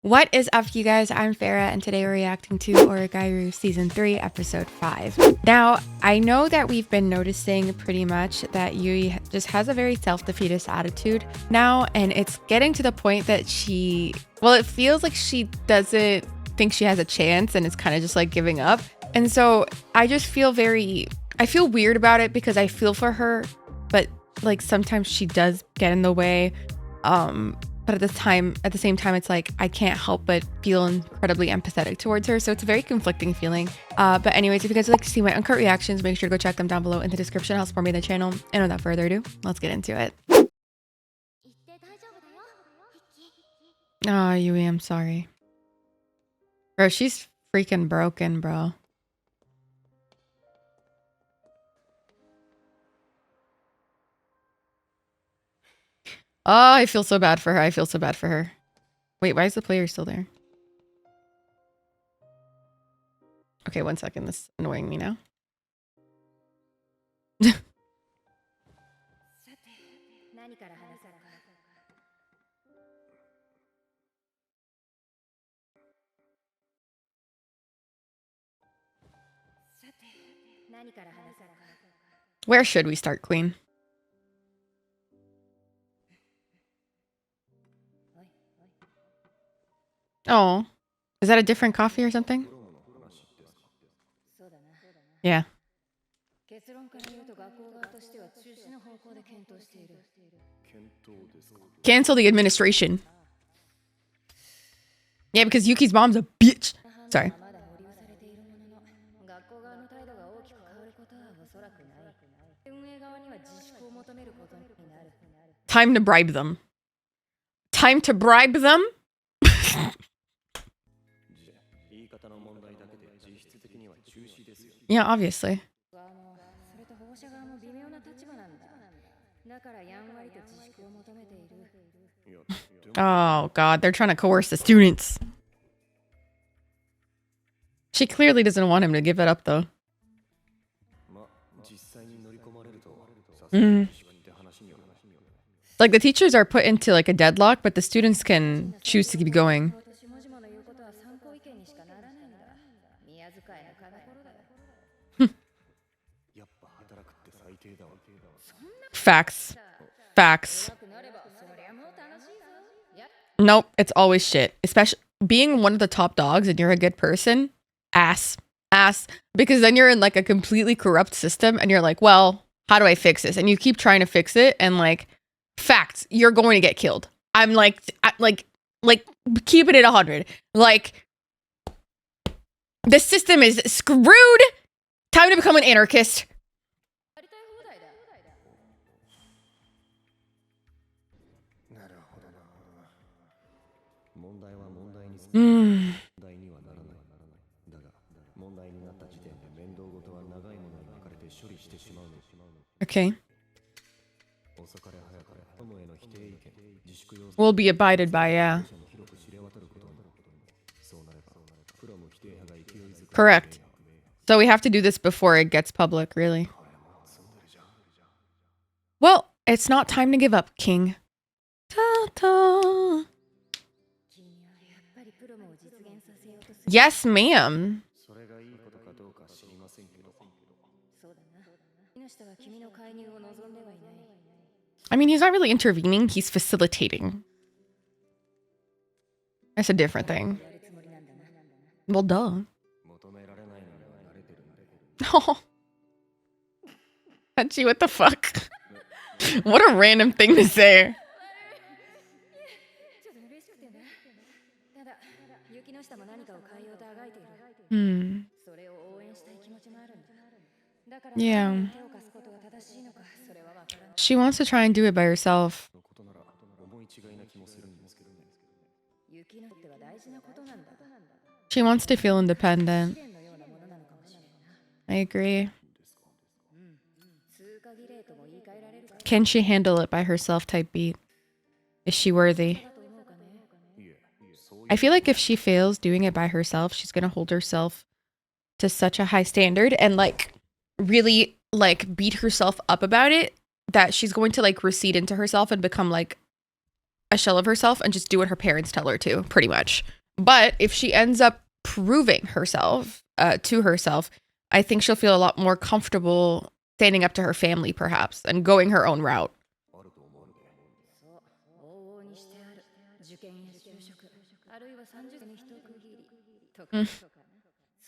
What is up, you guys? I'm Farah, and today we're reacting to Origairu Season 3, Episode 5. Now, I know that we've been noticing pretty much that Yui just has a very self-defeatist attitude now, and it's getting to the point that it feels like she doesn't think she has a chance and is kind of just like giving up. And so I just feel I feel weird about it because I feel for her, but like sometimes she does get in the way. But at the same time, it's like I can't help but feel incredibly empathetic towards her. So it's a very conflicting feeling. But anyways, if you guys would like to see my uncut reactions, make sure to go check them down below in the description. Help support me on the channel. And without further ado, let's get into it. Oh, Yui, I'm sorry. Bro, she's freaking broken, bro. Oh, I feel so bad for her. I feel so bad for her. Wait, why is the player still there? Okay, 1 second. This is annoying me now. Where should we start, Queen? Oh, is that a different coffee or something? Yeah. Cancel the administration. Yeah, because Yuki's mom's a bitch. Sorry. Time to bribe them. Time to bribe them? Yeah, obviously. Oh god, they're trying to coerce the students. She clearly doesn't want him to give it up though. Like the teachers are put into like a deadlock, but the students can choose to keep going. Facts. Facts. Nope, it's always shit. Especially being one of the top dogs and you're a good person. Ass. Because then you're in like a completely corrupt system and you're like, well, how do I fix this? And you keep trying to fix it and like, facts, you're going to get killed. I'm like keeping it 100. Like, the system is screwed. Time to become an anarchist. Okay. Will be abided by, yeah. Correct. So we have to do this before it gets public, really. Well, it's not time to give up, King. Ta-ta. Yes, ma'am. I mean, he's not really intervening, he's facilitating. That's a different thing. Well, duh. Oh. Hachi, what the fuck? What a random thing to say. Yeah. She wants to try and do it by herself. She wants to feel independent. I agree. Can she handle it by herself type beat? Is she worthy? I feel like if she fails doing it by herself, she's gonna hold herself to such a high standard and like really like beat herself up about it that she's going to like recede into herself and become like a shell of herself and just do what her parents tell her to, pretty much. But if she ends up proving herself to herself, I think she'll feel a lot more comfortable standing up to her family, perhaps, and going her own route.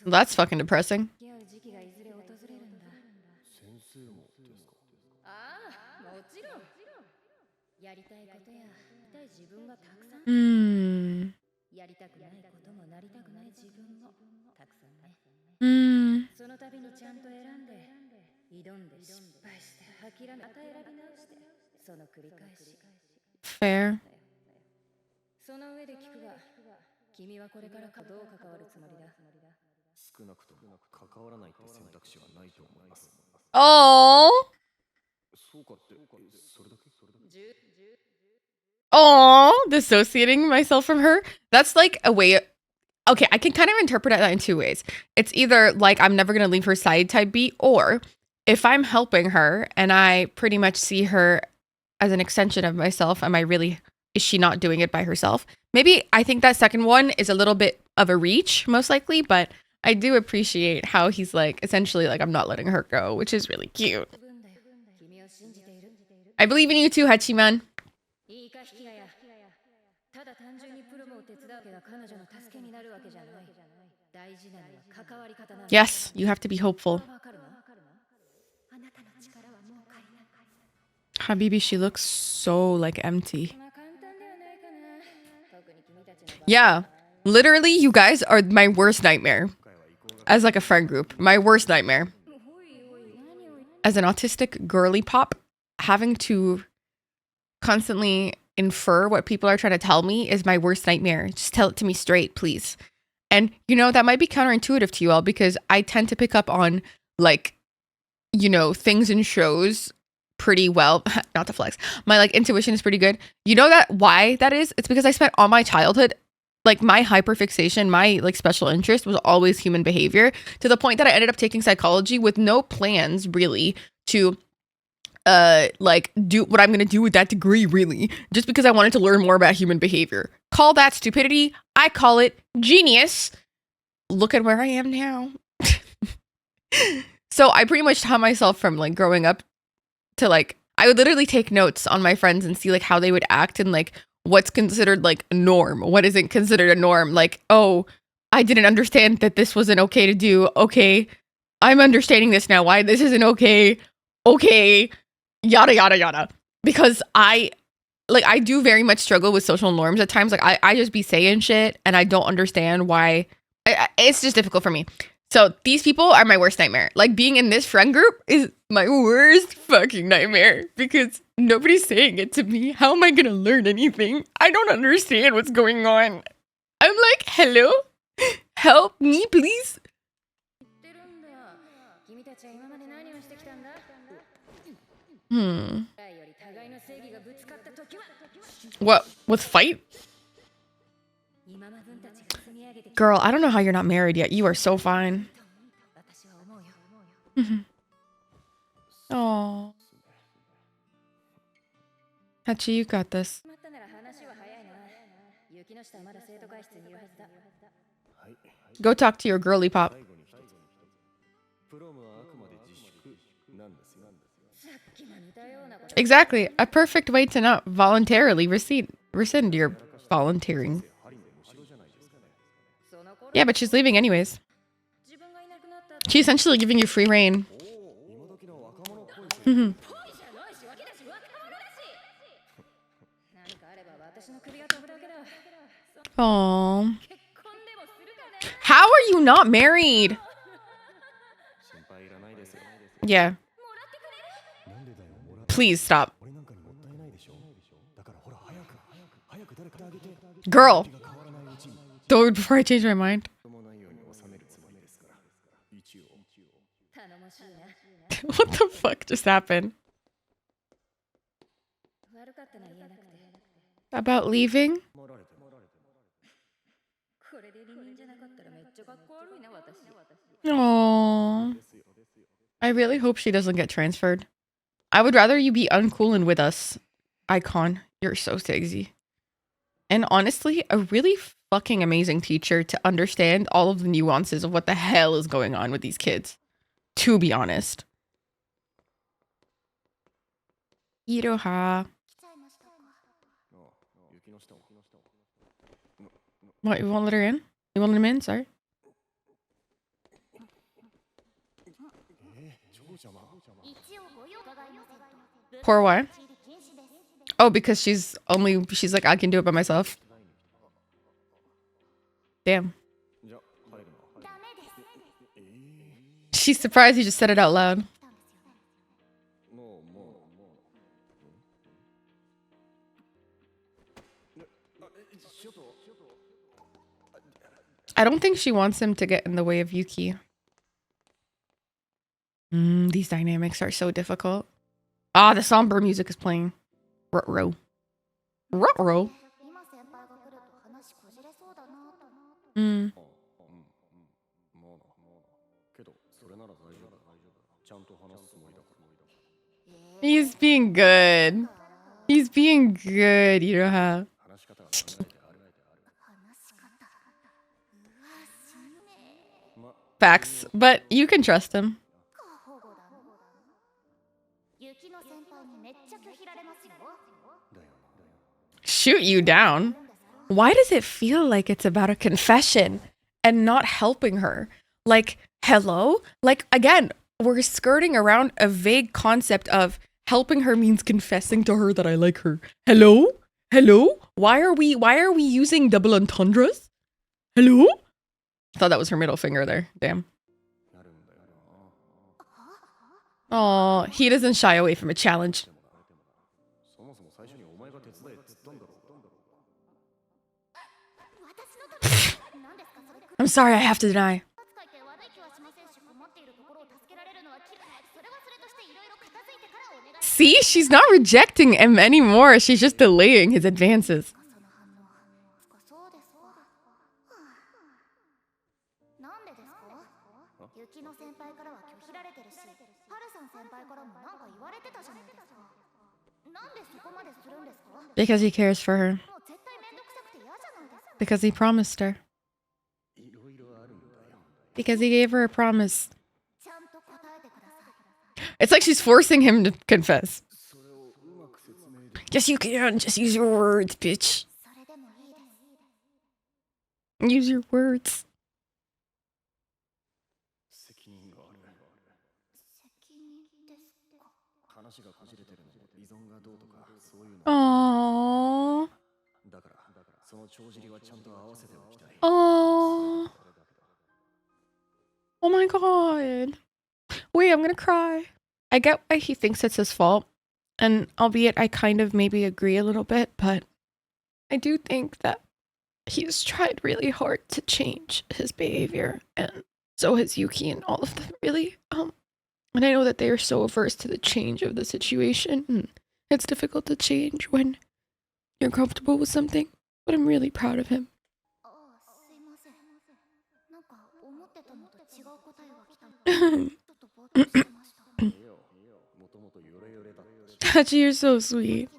That's fucking depressing. Hmm. Fair. Oh. Oh, dissociating myself from her. That's like a way. Okay, I can kind of interpret that in two ways. It's either like I'm never gonna leave her side type beat, or if I'm helping her and I pretty much see her as an extension of myself, is she not doing it by herself? Maybe I think that second one is a little bit of a reach, most likely, but I do appreciate how he's like, essentially like, I'm not letting her go, which is really cute. I believe in you too, Hachiman. Yes, you have to be hopeful. Habibi, she looks so like empty. Yeah, literally, you guys are my worst nightmare. As like a friend group, my worst nightmare. As an autistic girly pop, having to constantly infer what people are trying to tell me is my worst nightmare. Just tell it to me straight, please. And, you know, that might be counterintuitive to you all because I tend to pick up on, like, you know, things in shows pretty well. Not to flex. My, like, intuition is pretty good. You know that why that is? It's because I spent all my childhood, like, my hyperfixation, my, like, special interest was always human behavior, to the point that I ended up taking psychology with no plans, really, to like do what I'm gonna do with that degree, really, just because I wanted to learn more about human behavior. Call that stupidity. I call it genius. Look at where I am now. So I pretty much taught myself from like growing up to like, I would literally take notes on my friends and see like how they would act and like what's considered like a norm, what isn't considered a norm. Like, oh, I didn't understand that this wasn't okay to do. Okay, I'm understanding this now. Why this isn't okay. Okay. Yada yada yada, because I do very much struggle with social norms at times. Like I just be saying shit and I don't understand why. It's just difficult for me. So these people are my worst nightmare. Like being in this friend group is my worst fucking nightmare because nobody's saying it to me. How am I gonna learn anything? I don't understand what's going on. I'm like, hello, help me please. What? With fight? Girl, I don't know how you're not married yet. You are so fine. Oh. Hachi, you got this. Go talk to your girly pop. Exactly. A perfect way to not voluntarily rescind your volunteering. Yeah, but she's leaving anyways. She's essentially giving you free reign. Oh. How are you not married? Yeah. Please stop. Girl. Don't before I change my mind. What the fuck just happened? About leaving? Oh. I really hope she doesn't get transferred. I would rather you be uncool and with us. Icon. You're so sexy. And honestly, a really fucking amazing teacher to understand all of the nuances of what the hell is going on with these kids. To be honest. Iroha. What, you won't let her in? You won't let him in? Sorry. Poor why? Oh, because she's like, I can do it by myself. Damn. She's surprised you just said it out loud. I don't think she wants him to get in the way of Yuki. These dynamics are so difficult. Ah, the somber music is playing. Ruh-roh. Ruh-roh. He's being good. He's being good, Iroha. Facts, but you can trust him. Shoot you down? Why does it feel like it's about a confession and not helping her? Like, hello? Like, again, we're skirting around a vague concept of helping her means confessing to her that I like her. Hello? Hello? Why are we using double entendres? Hello? I thought that was her middle finger there. Damn. Oh, he doesn't shy away from a challenge. I'm sorry, I have to deny. See, she's not rejecting him anymore. She's just delaying his advances. Because he cares for her. Because he promised her. Because he gave her a promise. It's like she's forcing him to confess. Yes, you can. Just use your words, bitch. Use your words. Aww. Aww. Oh my god. Wait, I'm gonna cry. I get why he thinks it's his fault. And albeit I kind of maybe agree a little bit, but I do think that he's tried really hard to change his behavior. And so has Yuki and all of them, really. And I know that they are so averse to the change of the situation. And it's difficult to change when you're comfortable with something. But I'm really proud of him. Hachi, you're so sweet.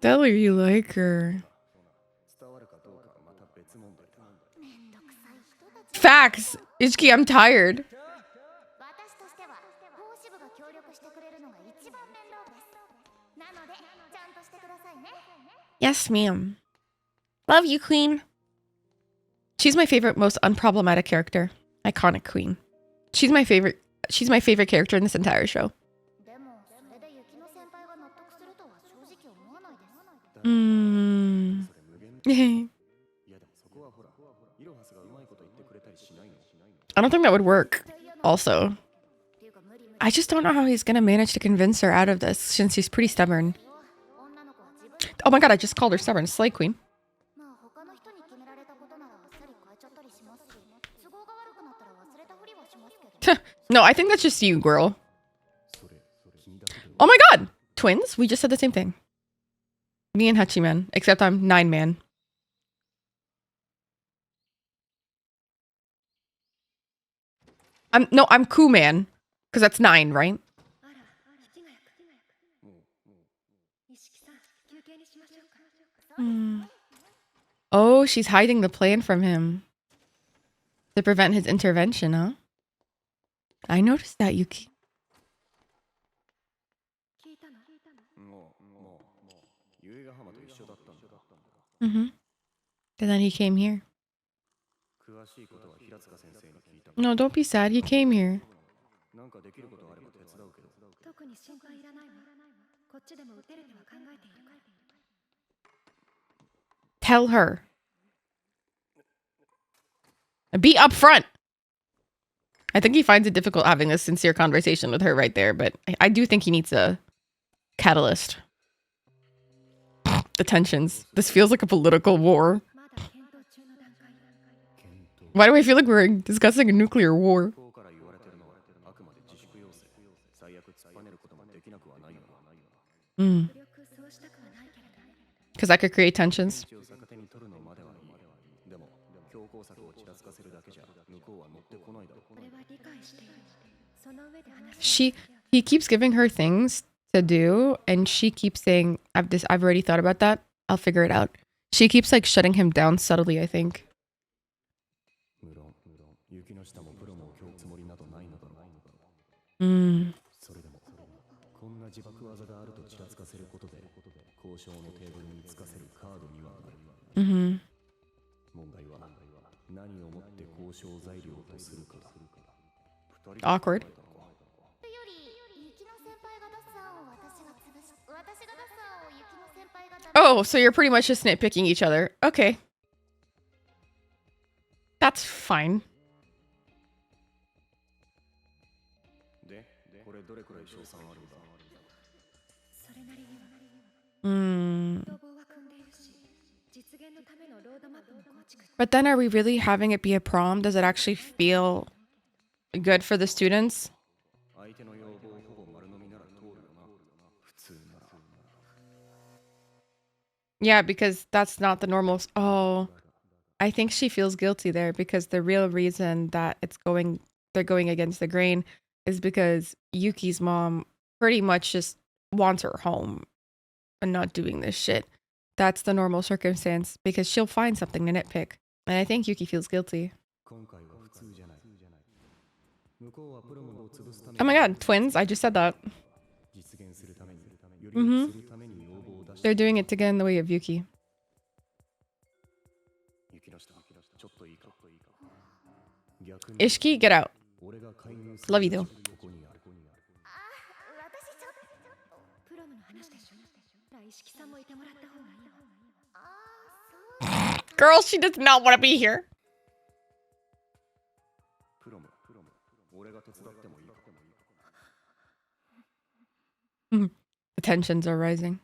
Tell her you like her. Facts! Ichiki, I'm tired. Yes, ma'am. Love you, queen. She's my favorite, most unproblematic character. Iconic queen. She's my favorite character in this entire show. I don't think that would work, also. I just don't know how he's gonna manage to convince her out of this, since he's pretty stubborn. Oh my god, I just called her stubborn. Slay queen. No, I think that's just you, girl. Oh my god! Twins? We just said the same thing. Me and Hachiman, except I'm 9-man. I'm Kuman, because that's 9, right? Mm. Oh, she's hiding the plan from him to prevent his intervention, huh? I noticed that, Yuki. Mm-hmm. And then he came here. No, don't be sad. He came here. Tell her. Be upfront. I think he finds it difficult having a sincere conversation with her right there, but I do think he needs a catalyst. The tensions. This feels like a political war. Why do I feel like we're discussing a nuclear war? Because that could create tensions. He keeps giving her things to do, and she keeps saying, I've already thought about that. I'll figure it out. She keeps like shutting him down subtly, I think. Awkward. Oh, so you're pretty much just nitpicking each other. Okay. That's fine. But then are we really having it be a prom? Does it actually feel good for the students? Yeah, because that's not the normal. Oh, I think she feels guilty there because the real reason that they're going against the grain is because Yuki's mom pretty much just wants her home and not doing this shit. That's the normal circumstance because she'll find something to nitpick. And I think Yuki feels guilty. Oh my god, twins? I just said that. They're doing it to get in the way of Yuki. Ishiki, get out. Love you though. Girl, she does not want to be here. The tensions are rising.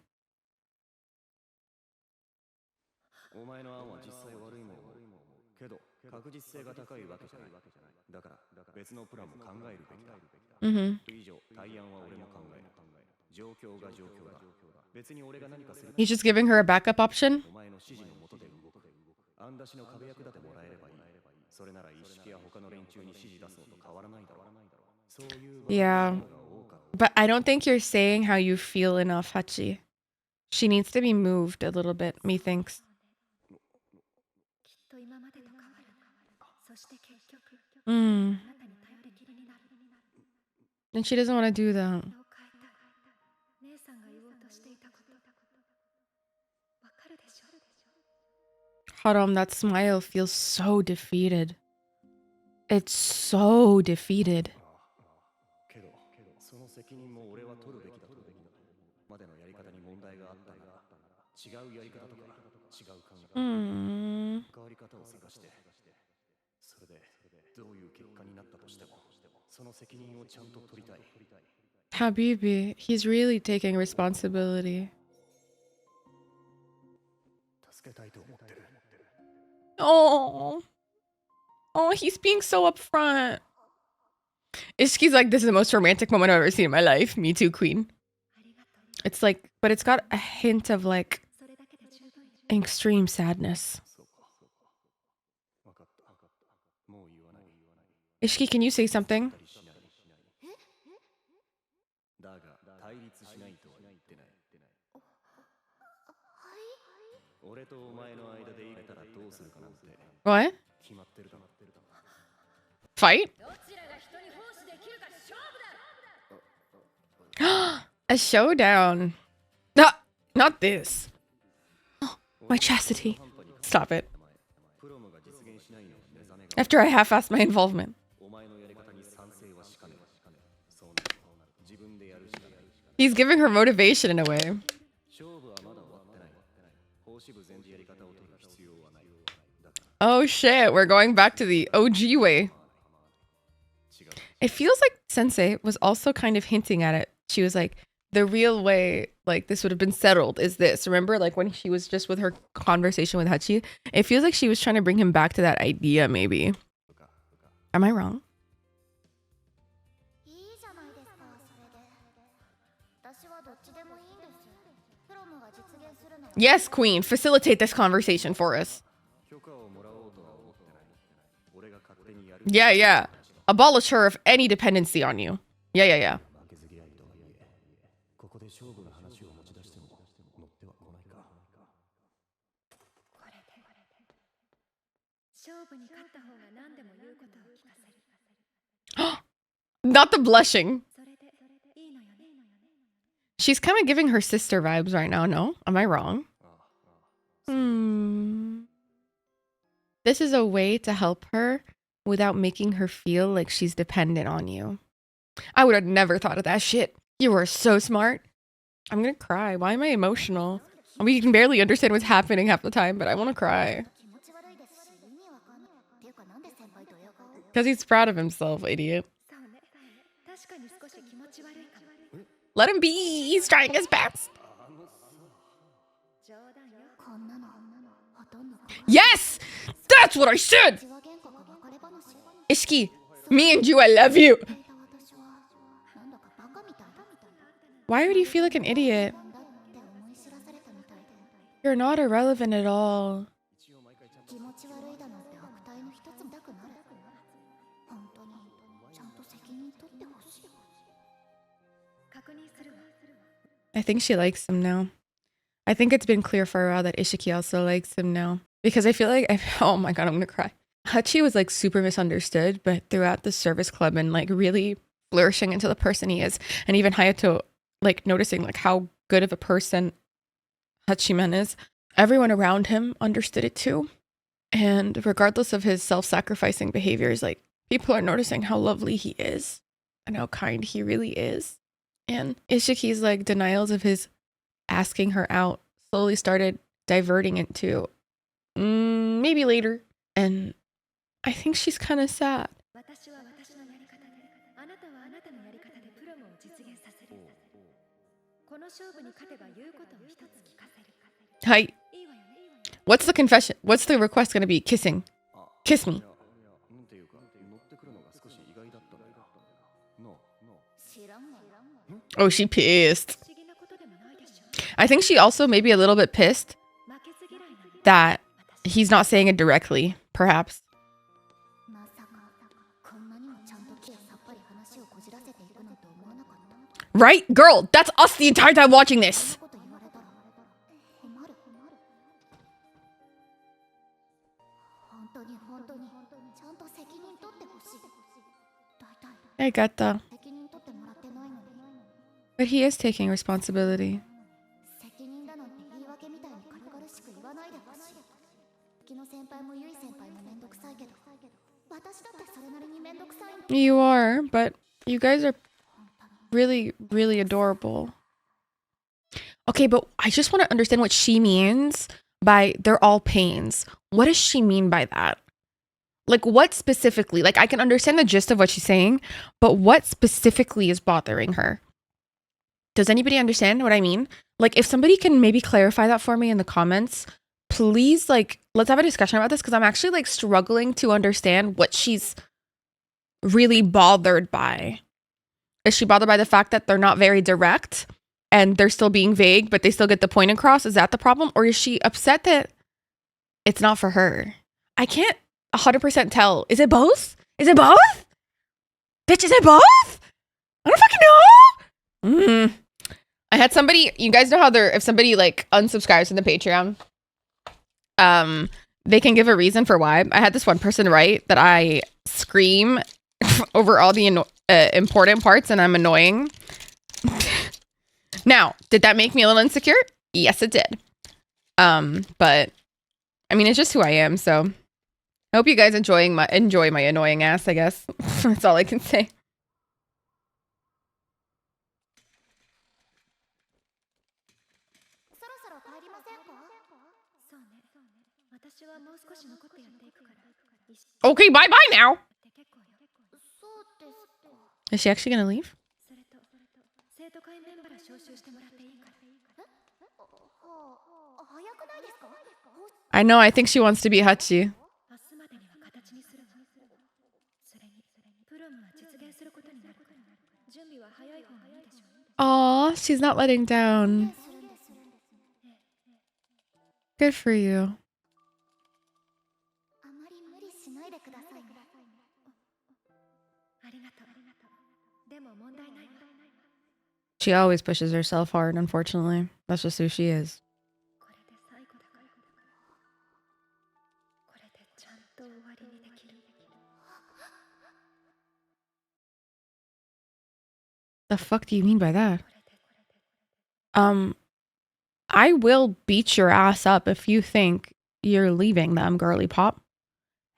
He's just giving her a backup option. Yeah. But I don't think you're saying how you feel enough, Hachi. She needs to be moved a little bit, methinks. And she doesn't want to do that. Haram, that smile feels so defeated. It's so defeated. Habibi, he's really taking responsibility. Oh, he's being so upfront. Ishki's like, this is the most romantic moment I've ever seen in my life. Me too, queen. It's like, but it's got a hint of like extreme sadness. Ishiki, can you say something? What? Fight? A showdown. Not this. My chastity. Stop it. After I half-assed my involvement. He's giving her motivation in a way. Oh shit, we're going back to the OG way. It feels like Sensei was also kind of hinting at it. She was like, the real way, like, this would have been settled is this. Remember, like, when she was just with her conversation with Hachi? It feels like she was trying to bring him back to that idea, maybe. Am I wrong? Yes, Queen, facilitate this conversation for us. Yeah. Abolish her of any dependency on you. Yeah. Not the blushing. She's kind of giving her sister vibes right now, no? Am I wrong? This is a way to help her without making her feel like she's dependent on you. I would have never thought of that shit. You were so smart. I'm gonna cry. Why am I emotional? We can barely understand what's happening half the time, but I want to cry. Because he's proud of himself, idiot. Let him be. He's trying his best. Yes! That's what I said! Ishiki, me and you, I love you. Why would you feel like an idiot? You're not irrelevant at all. I think she likes him now. I think it's been clear for a while that Ishiki also likes him now. Because I feel like, oh my god, I'm gonna cry. Hachi was like super misunderstood, but throughout the service club and like really flourishing into the person he is. And even Hayato like noticing like how good of a person Hachiman is. Everyone around him understood it too. And regardless of his self-sacrificing behaviors, like people are noticing how lovely he is and how kind he really is. And Ishiki's like denials of his asking her out slowly started diverting into maybe later. And I think she's kind of sad. Hi. What's the confession? What's the request gonna be? Kissing. Kiss me. Oh, she pissed. I think she also may be a little bit pissed that he's not saying it directly, perhaps. Right? Girl, that's us the entire time watching this. I got that. But he is taking responsibility. You are, but you guys are really, really adorable. Okay, but I just want to understand what she means by they're all pains. What does she mean by that? Like, what specifically? Like, I can understand the gist of what she's saying, but what specifically is bothering her? Does anybody understand what I mean? Like, if somebody can maybe clarify that for me in the comments, please, like, let's have a discussion about this, because I'm actually, like, struggling to understand what she's really bothered by. Is she bothered by the fact that they're not very direct and they're still being vague, but they still get the point across? Is that the problem? Or is she upset that it's not for her? I can't 100% tell. Is it both? Is it both? Bitch, is it both? I don't fucking know. I had somebody, you guys know how if somebody like unsubscribes from the Patreon, they can give a reason for why. I had this one person write that I scream over all the important parts and I'm annoying. Now, did that make me a little insecure? Yes, it did. But I mean, it's just who I am. So I hope you guys enjoy my annoying ass, I guess. That's all I can say. Okay, bye-bye now. Is she actually gonna leave? I know, I think she wants to be Hachi. Aw, she's not letting down. Good for you. She always pushes herself hard, unfortunately. That's just who she is. The fuck do you mean by that? I will beat your ass up if you think you're leaving them, girly pop.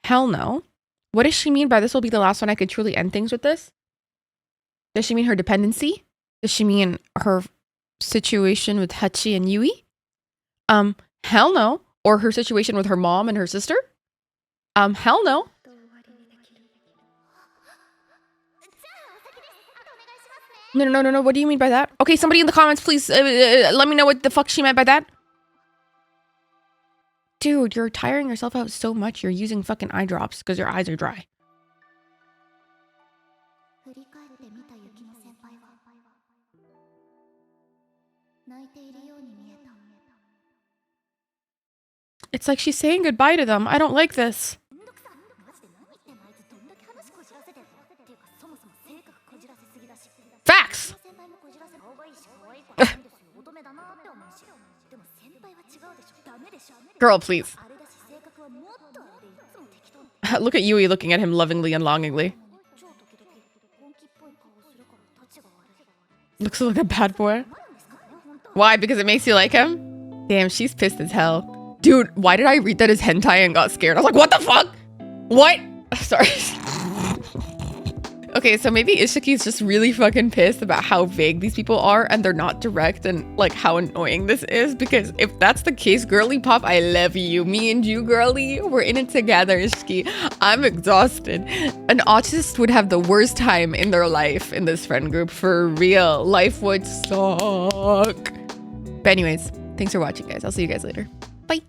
Hell no. What does she mean by this will be the last one I could truly end things with this? Does she mean her dependency? Does she mean her situation with Hachi and Yui? Hell no. Or her situation with her mom and her sister? Hell no. No. What do you mean by that? Okay, somebody in the comments, please let me know what the fuck she meant by that. Dude, you're tiring yourself out so much. You're using fucking eye drops because your eyes are dry. It's like she's saying goodbye to them. I don't like this. Facts! Girl, please. Look at Yui looking at him lovingly and longingly. Looks like a bad boy. Why? Because it makes you like him? Damn, she's pissed as hell. Dude, why did I read that as hentai and got scared? I was like, what the fuck? What? Sorry. Okay, so maybe Ishiki's just really fucking pissed about how vague these people are and they're not direct and like how annoying this is, because if that's the case, girly pop, I love you. Me and you, girly, we're in it together, Ishiki. I'm exhausted. An autist would have the worst time in their life in this friend group, for real. Life would suck. But anyways, thanks for watching, guys. I'll see you guys later. Bye.